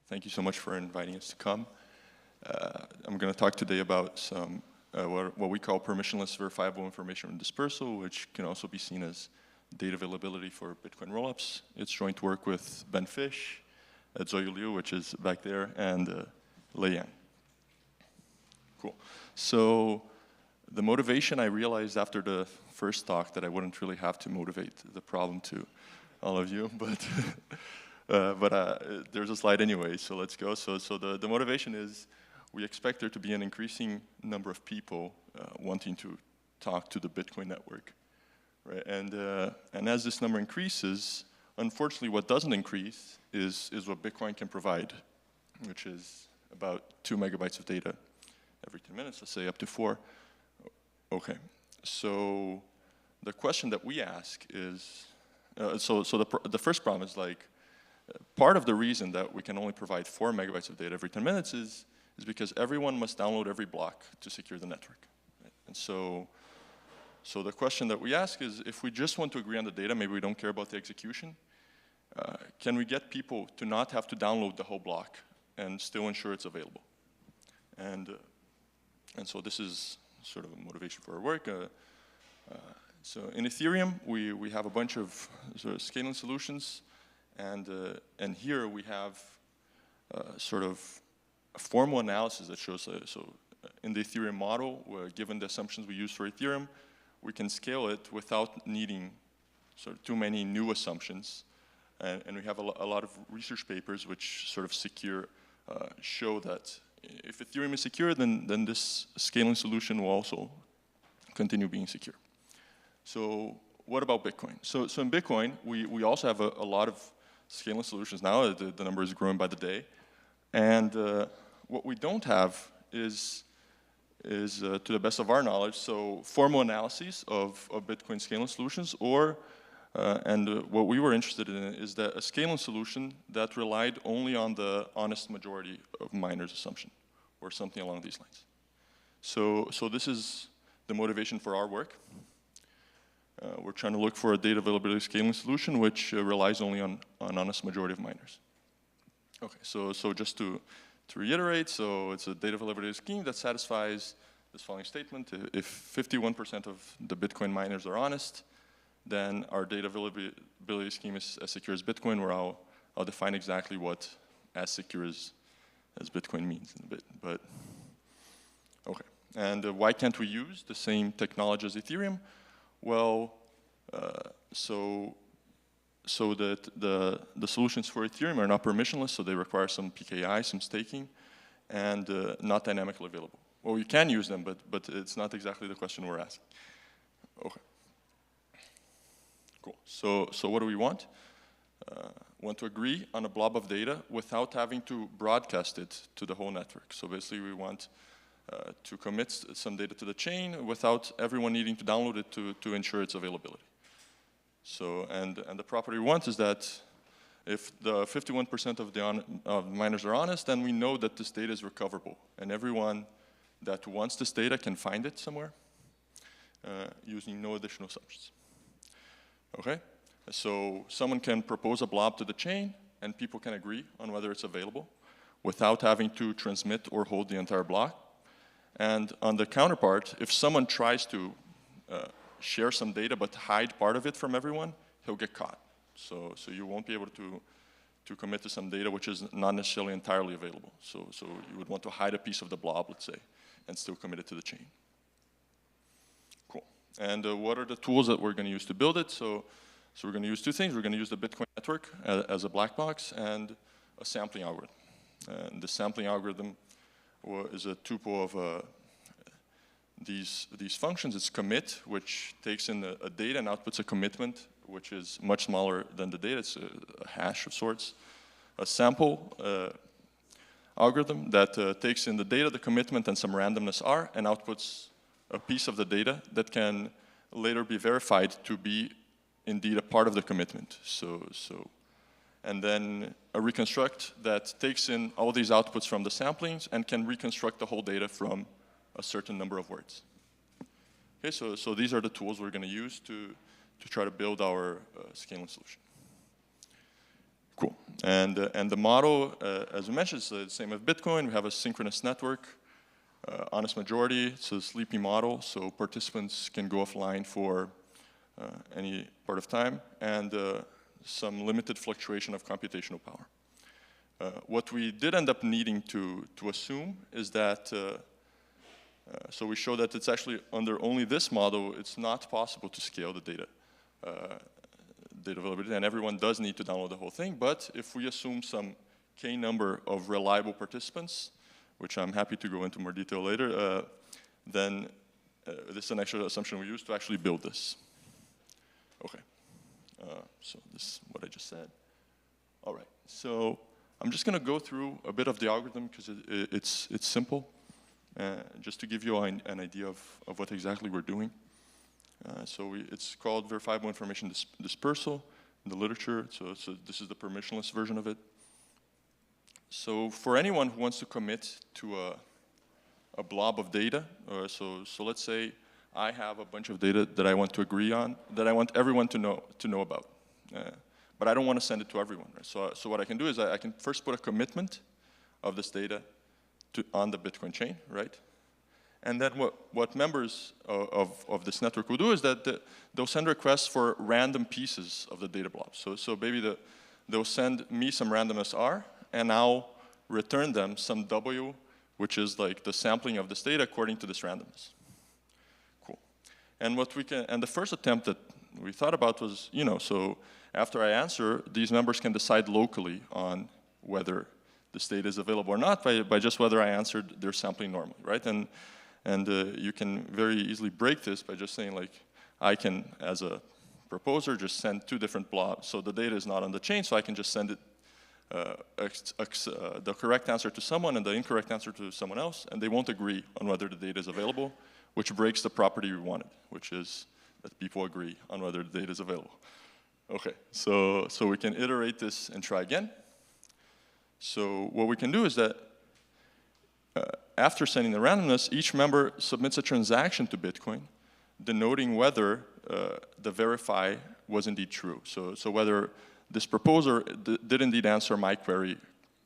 Thank you so much for inviting us to come. I'm going to talk today about some what we call permissionless verifiable information dispersal, which can also be seen as data availability for Bitcoin rollups. It's joint work with Ben Fisch, Zeyu, which is back there, and Liang. Cool. So the motivation, I realized after the first talk that I wouldn't really have to motivate the problem to all of you, but there's a slide anyway, so let's go. So the motivation is we expect there to be an increasing number of people wanting to talk to the Bitcoin network, right? And as this number increases, unfortunately, what doesn't increase is what Bitcoin can provide, which is about 2 megabytes of data every 10 minutes, let's say up to 4. Okay, so the question that we ask is, the first problem is like, part of the reason that we can only provide 4 megabytes of data every 10 minutes is because everyone must download every block to secure the network. Right? And so the question that we ask is, if we just want to agree on the data, maybe we don't care about the execution, can we get people to not have to download the whole block and still ensure it's available? And so this is sort of a motivation for our work. So in Ethereum, we have a bunch of sort of scaling solutions, and here we have sort of a formal analysis that shows, in the Ethereum model, given the assumptions we use for Ethereum, we can scale it without needing sort of too many new assumptions. And we have a lot of research papers which sort of show that if Ethereum is secure, then this scaling solution will also continue being secure. So what about Bitcoin? So in Bitcoin, we also have a lot of scaling solutions now. The number is growing by the day. And what we don't have is to the best of our knowledge, so formal analyses of Bitcoin scaling solutions, and what we were interested in is that a scaling solution that relied only on the honest majority of miners' assumption, or something along these lines. So this is the motivation for our work. We're trying to look for a data availability scaling solution which relies only on honest majority of miners. Okay, so just to reiterate, so it's a data availability scheme that satisfies this following statement. If 51% of the Bitcoin miners are honest, then our data availability scheme is as secure as Bitcoin, where I'll define exactly what as secure as Bitcoin means in a bit. But okay, and why can't we use the same technology as Ethereum? Well, so that the solutions for Ethereum are not permissionless, so they require some PKI, some staking, and not dynamically available. Well, you can use them, but it's not exactly the question we're asking. Okay. Cool. So what do we want? Want to agree on a blob of data without having to broadcast it to the whole network. So basically, we want to commit some data to the chain without everyone needing to download it to ensure its availability. So, and the property we want is that if the 51% of the miners are honest, then we know that this data is recoverable. And everyone that wants this data can find it somewhere using no additional assumptions. Okay? So someone can propose a blob to the chain, and people can agree on whether it's available without having to transmit or hold the entire block. And on the counterpart, if someone tries to share some data but hide part of it from everyone, he'll get caught. So you won't be able to commit to some data which is not necessarily entirely available. So you would want to hide a piece of the blob, let's say, and still commit it to the chain. Cool. And what are the tools that we're going to use to build it? So we're going to use two things. We're going to use the Bitcoin network as a black box and a sampling algorithm. And the sampling algorithm is a tuple of these functions. It's commit, which takes in a data and outputs a commitment, which is much smaller than the data. It's a hash of sorts. A sample algorithm that takes in the data, the commitment, and some randomness R, and outputs a piece of the data that can later be verified to be indeed a part of the commitment. And then a reconstruct that takes in all these outputs from the samplings and can reconstruct the whole data from a certain number of words. Okay, so these are the tools we're going to use to try to build our scaling solution. Cool. And the model, as we mentioned, is the same as Bitcoin. We have a synchronous network, honest majority. It's a sleepy model, so participants can go offline for any part of time, and some limited fluctuation of computational power. What we did end up needing to assume is that, so we show that it's actually under only this model, it's not possible to scale the data availability, and everyone does need to download the whole thing. But if we assume some K number of reliable participants, which I'm happy to go into more detail later, then this is an extra assumption we use to actually build this. Okay, so this is what I just said. All right, so I'm just going to go through a bit of the algorithm because it's simple, just to give you an idea of what exactly we're doing. It's called Verifiable Information Dispersal in the literature. So this is the permissionless version of it. So for anyone who wants to commit to a blob of data, so let's say I have a bunch of data that I want to agree on, that I want everyone to know about. But I don't want to send it to everyone. Right? So what I can do is I can first put a commitment of this data on the Bitcoin chain, right? And then what members of this network will do is that they'll send requests for random pieces of the data blob. So maybe they'll send me some randomness R, and I'll return them some W, which is like the sampling of this data according to this randomness. Cool. And the first attempt that we thought about was, so after I answer, these members can decide locally on whether this data is available or not by just whether I answered their sampling normally, right? And you can very easily break this by just saying, like, I can, as a proposer, just send two different blobs. So the data is not on the chain, so I can just send it the correct answer to someone and the incorrect answer to someone else, and they won't agree on whether the data is available, which breaks the property we wanted, which is that people agree on whether the data is available. Okay, so we can iterate this and try again. So what we can do is that after sending the randomness, each member submits a transaction to Bitcoin denoting whether the verify was indeed true. So whether this proposer did indeed answer my query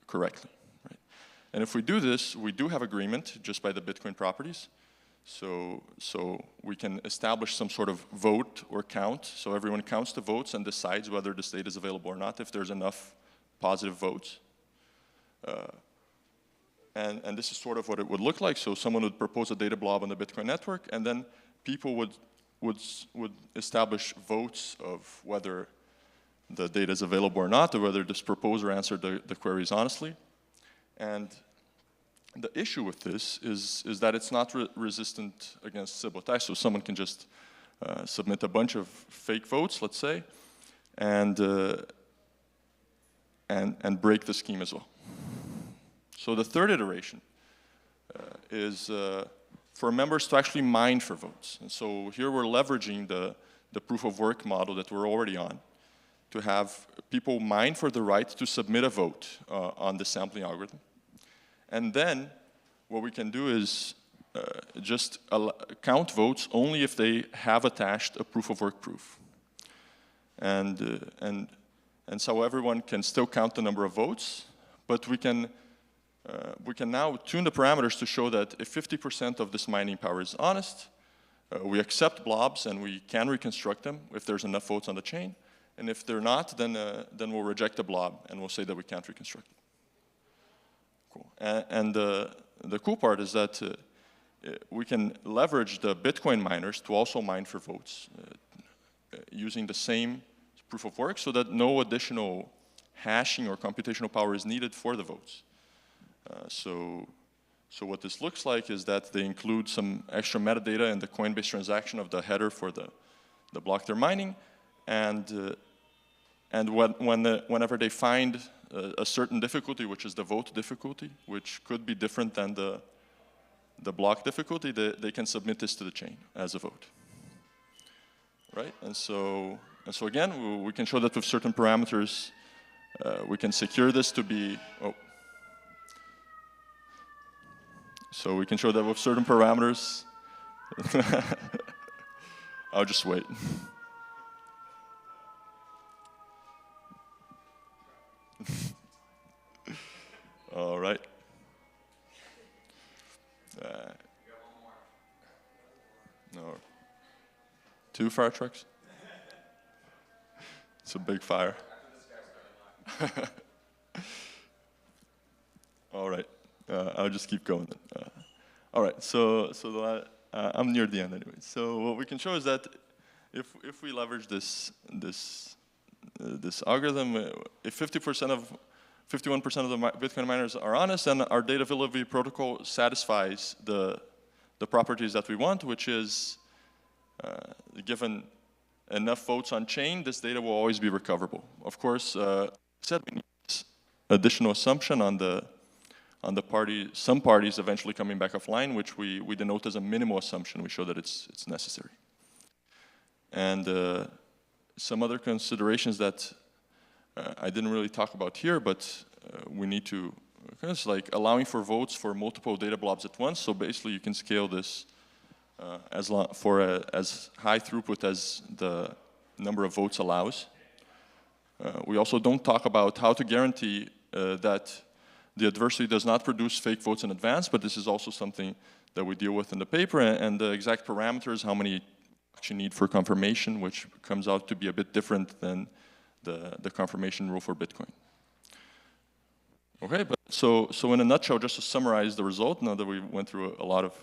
correctly. Right? And if we do this, we do have agreement just by the Bitcoin properties. So we can establish some sort of vote or count. So everyone counts the votes and decides whether this data is available or not if there's enough positive votes. And this is sort of what it would look like. So someone would propose a data blob on the Bitcoin network, and then people would establish votes of whether the data is available or not, or whether this proposer answered the queries honestly. And the issue with this is that it's not resistant against sabotage. So someone can just submit a bunch of fake votes, let's say, and break the scheme as well. So the third iteration is for members to actually mine for votes. And so here we're leveraging the proof of work model that we're already on to have people mine for the right to submit a vote on the sampling algorithm. And then what we can do is just count votes only if they have attached a proof of work proof. And so everyone can still count the number of votes, but we can now tune the parameters to show that if 50% of this mining power is honest, we accept blobs and we can reconstruct them if there's enough votes on the chain. And if they're not, then we'll reject the blob and we'll say that we can't reconstruct it. Cool. And the cool part is that we can leverage the Bitcoin miners to also mine for votes using the same proof of work so that no additional hashing or computational power is needed for the votes. So what this looks like is that they include some extra metadata in the Coinbase transaction of the header for the block they're mining, and whenever they find a certain difficulty, which is the vote difficulty, which could be different than the block difficulty, they can submit this to the chain as a vote, right? And so again, we can show that with certain parameters, we can secure this to be. So we can show that with certain parameters. I'll just wait. All right. No. 2 fire trucks? It's a big fire. All right. I'll just keep going then. All right. So I'm near the end anyway. So what we can show is that if we leverage this algorithm, if 51% of the Bitcoin miners are honest, then our data availability protocol satisfies the properties that we want, which is given enough votes on chain, this data will always be recoverable. Of course, said we need additional assumption on the party, some parties eventually coming back offline, which we denote as a minimal assumption. We show that it's necessary. And some other considerations that I didn't really talk about here, but we need to, it's like allowing for votes for multiple data blobs at once. So basically, you can scale this as high throughput as the number of votes allows. We also don't talk about how to guarantee that the adversary does not produce fake votes in advance, but this is also something that we deal with in the paper, and the exact parameters, how many you need for confirmation, which comes out to be a bit different than the confirmation rule for Bitcoin. Okay, but so in a nutshell, just to summarize the result, now that we went through a lot of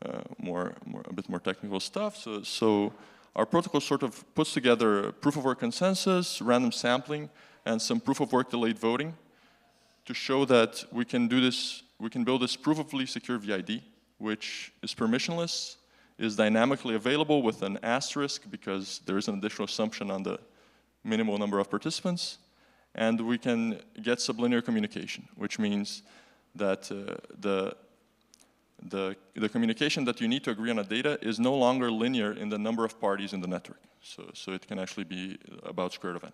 a bit more technical stuff, so our protocol sort of puts together proof of work consensus, random sampling, and some proof of work delayed voting to show that we can do this, we can build this provably secure VID, which is permissionless, is dynamically available with an asterisk because there is an additional assumption on the minimal number of participants, and we can get sublinear communication, which means that the communication that you need to agree on a data is no longer linear in the number of parties in the network. So it can actually be about square root of n.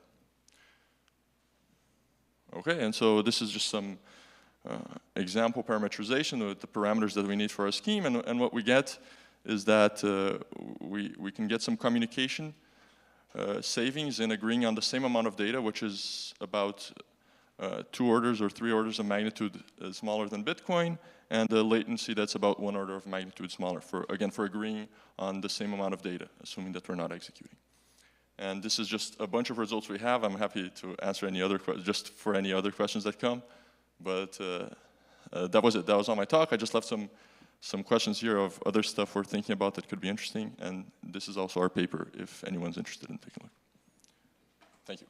Okay, and so this is just some example parameterization with the parameters that we need for our scheme, and what we get is that we can get some communication savings in agreeing on the same amount of data, which is about 2 orders or 3 orders of magnitude smaller than Bitcoin, and the latency that's about 1 order of magnitude smaller, for agreeing on the same amount of data, assuming that we're not executing. And this is just a bunch of results we have. I'm happy to answer any other questions, just for any other questions that come. But that was it. That was all my talk. I just left some questions here of other stuff we're thinking about that could be interesting. And this is also our paper if anyone's interested in taking a look. Thank you.